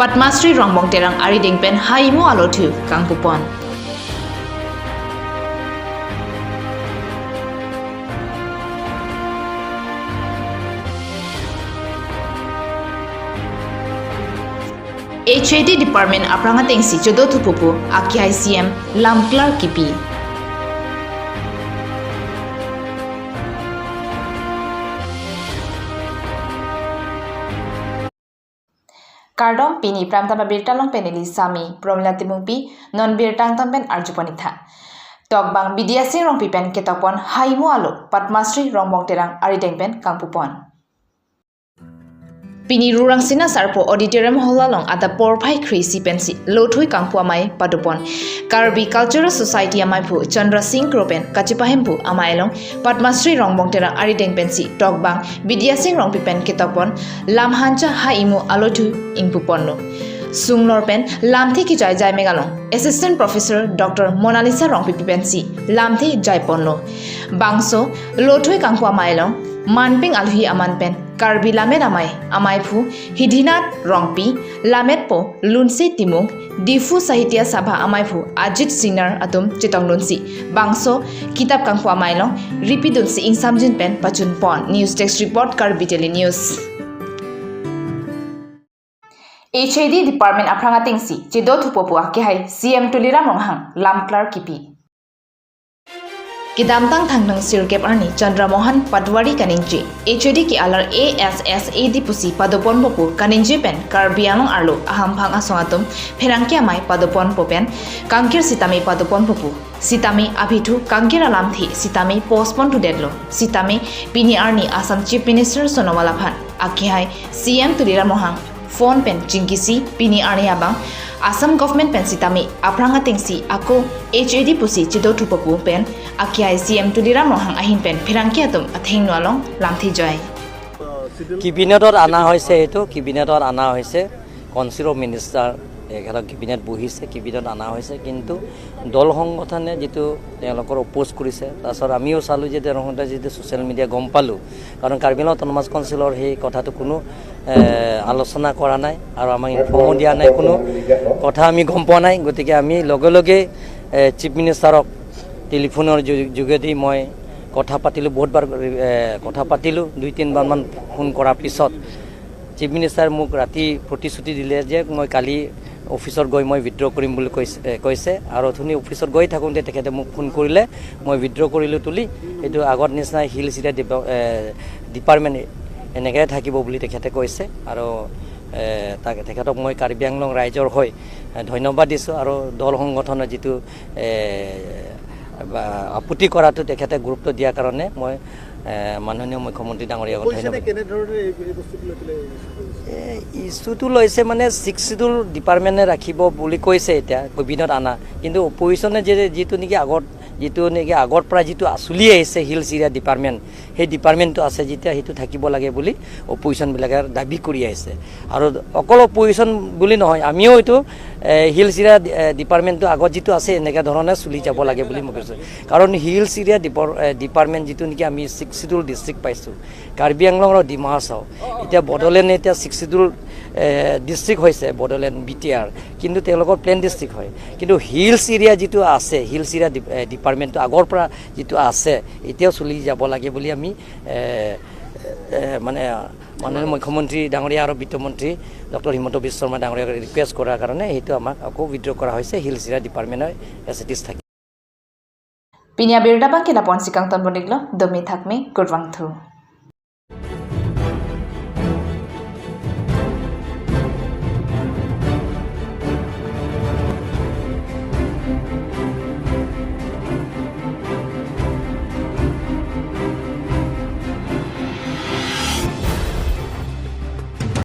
Padmasri Rongbong Terang Ari Dengpen Haimu Alothu Kangpupon. HAD Department Apranga Tengsi Jodo Tupupu Aki ICM Lamklar Kipi. Kardom Pini Pramtama Birtalong Peneli Sami Promla Timungpi Non Birtang Tampen Arjupanitha. Togbang Bidiasi Rong Pipen Ketopon Haimu Alo Padmasri Rongbong Terang Ari Dengpen Kangpupon. Pini Rurang Sina Sarpo Auditorium Holalong at the Porpai Krisi Pensi Lothui Kangpuamai Padupon Karbi Cultural Society Amaipu Chandra Singh Kropen Kachipahempu Amailong Padmasri Rongbong Terang Ari Dengpensi Togbang Bidiasi Rong Pipen Ketopon Lamhancha Haimu Alothu Ingpuponno Sunglorpen Lamthi ki Jai Jai Megalong Assistant Professor Dr. Monalisa Rongpipi Pensi Lamthi Jai Ponno Bangso Lothui Kangpuamailong Manping Alhi Amanpen Karbi Lamet Amaipu Hidinat Rongpi Lamet Po Lunsi Timung Difu Sahitya Sabha Amaipu Ajit Sinar Atum Chitong Lunsi Bangso Kitab Kangpuamailong Ripidunsi Ing Samjin Pen Pachun Pon News Text Report Karbi Tele News. HAD Department Apranga Tengsi Chido Thupopu Akihai CM Tuliram Ronghang Lamklar Kipi. Kidamtang Thangnang Sirkep Arni Chandra Mohan Padwari Kaninji HAD ki alar ASSAD Pusi Padopon Popu Kaninji Pen Karbianong Arlo Ahampang Asongatum Perangki Amai Padopon Popen Kangkir Sitami Padopon Popu Sitami Abhitu Kangkir Alamthi Sitami Postpone to Deadlo Sitami Pini Arni Assam Chief Minister Sonowala Phan Akihai CM Tuliram Ronghang Phone pen Jingkisi Pini Arni Abang Assam Government pen Sitami Apranga Tengsi Ako HAD Pusi Chido Thupopu pen Akiai CM Tuliram Ronghang Ahin pen Phirangki Atum Atheng Nualong Lamthi Joy. Kibinetor Ana Hoise Eto Kibinetor Ana Hoise Council Minister এখানে কিবিনেট বহিছে কিবিনেট আনা হৈছে কিন্তু দল সংগঠনে যেটো তেওঁলোকৰ oppose কৰিছে তাৰছত আমিও চালু যে তেওঁলোকে যে সোশ্যাল মিডিয়া গম পালো কাৰণ কাৰ্বি আংলং অটোনমাস কাউন্সিলৰ সেই কথাটো কোনো আলোচনা কৰা নাই আৰু আমাক ইনফৰ্ম দিয়া নাই কোনো কথা আমি গম পোৱা নাই গতিকে আমি লগে লগে চিফ মিনিষ্টাৰক টেলিফোনৰ যোগেদি মই কথা পাতিলো বহুতবাৰ কথা পাতিলো 2-3 বাৰ মান ফোন কৰাৰ পিছত চিফ মিনিষ্টাৰ মোক ৰাতি প্ৰতিশ্ৰুতি দিলে যে মই কালি অফিসৰ গৈ মই উইথড্ৰ কৰিম বুলি কৈছে আৰু ধুনি অফিসৰ গৈ থাকোঁতে তেখেতে মোক ফোন কৰিলে মই উইথড্ৰ কৰিলো তুলি এটো আগৰ নিচিনা হিলছ এৰিয়া ডিপাৰ্টমেণ্ট এনেকৈ থাকিব বুলি তেখেতে কৈছে আৰু তেখেতক মই কাৰ্বি আংলং ৰাইজৰ হৈ ধন্যবাদ দিছোঁ আৰু দল সংগঠনৰ যেটো আপত্তি কৰাটো তেখেতে গুৰুত্ব দিয়াৰ কাৰণে মই মাননীয় মুখ্যমন্ত্ৰী ডাঙৰীয়াক ধন্যবাদ ইস্যুটো লৈছে মানে 6 শিডিউল ডিপাৰ্টমেণ্টে ৰাখিব বুলি কৈছে এতিয়া কবিনত আনা কিন্তু অপজিশনে যেটো নেকি আগৰ পৰা যেটো আসুলি আহিছে হিলছ এৰিয়া ডিপাৰ্টমেণ্ট সেই ডিপাৰ্টমেণ্টটো আছে যেতিয়া হেতু থাকিব লাগে বুলি অপজিশন বিলাকে দাবী কৰি আহিছে আৰু অকল অপজিশন বুলি নহয় আমিও এটো হিলছ এৰিয়া ডিপাৰ্টমেণ্টটো আগত যেটো আছে এনেকা ধৰণে চলি যাব লাগে বুলি মই কৈছো কাৰণ হিলছ এৰিয়া ডিপাৰ্টমেণ্ট যেটো নেকি আমি 6 শিডিউল ডিস্ট্ৰিক্ট পাইছো কাৰ্বি আংলং আৰু ডিমা হাছাও এতিয়া বডলেণ্ড এতিয়া 6 শিডিউল ডিস্ট্ৰিক্ট হয়েছে বডলেণ্ড বিটিআৰ কিন্তু তেওঁলোকৰ প্লেন ডিস্ট্ৰিক্ট হয় কিন্তু হিলছ এৰিয়া যেটো আছে হিলছ এৰিয়া ডিপাৰ্টমেণ্টটো আগৰ পৰা যেটো আছে এতিয়াও চলি যাব লাগে বুলি আমি মানে মাননীয় মুখ্যমন্ত্ৰী ডাঙৰীয়া আৰু বিত্তমন্ত্ৰী ডক্টৰ হিমন্ত বিশ্ব শৰ্মা ডাঙৰীয়াক ৰিকুৱেষ্ট কৰাৰ কাৰণে এইটো আমাক আকৌ উইথড্ৰ কৰা হৈছে হিলছ এৰিয়া ডিপাৰ্টমেণ্টৰ এছএটিছ থাকে Pinya Birda Bangkila Ponsikang Tonboniglo Domi Thakme Gurwangthu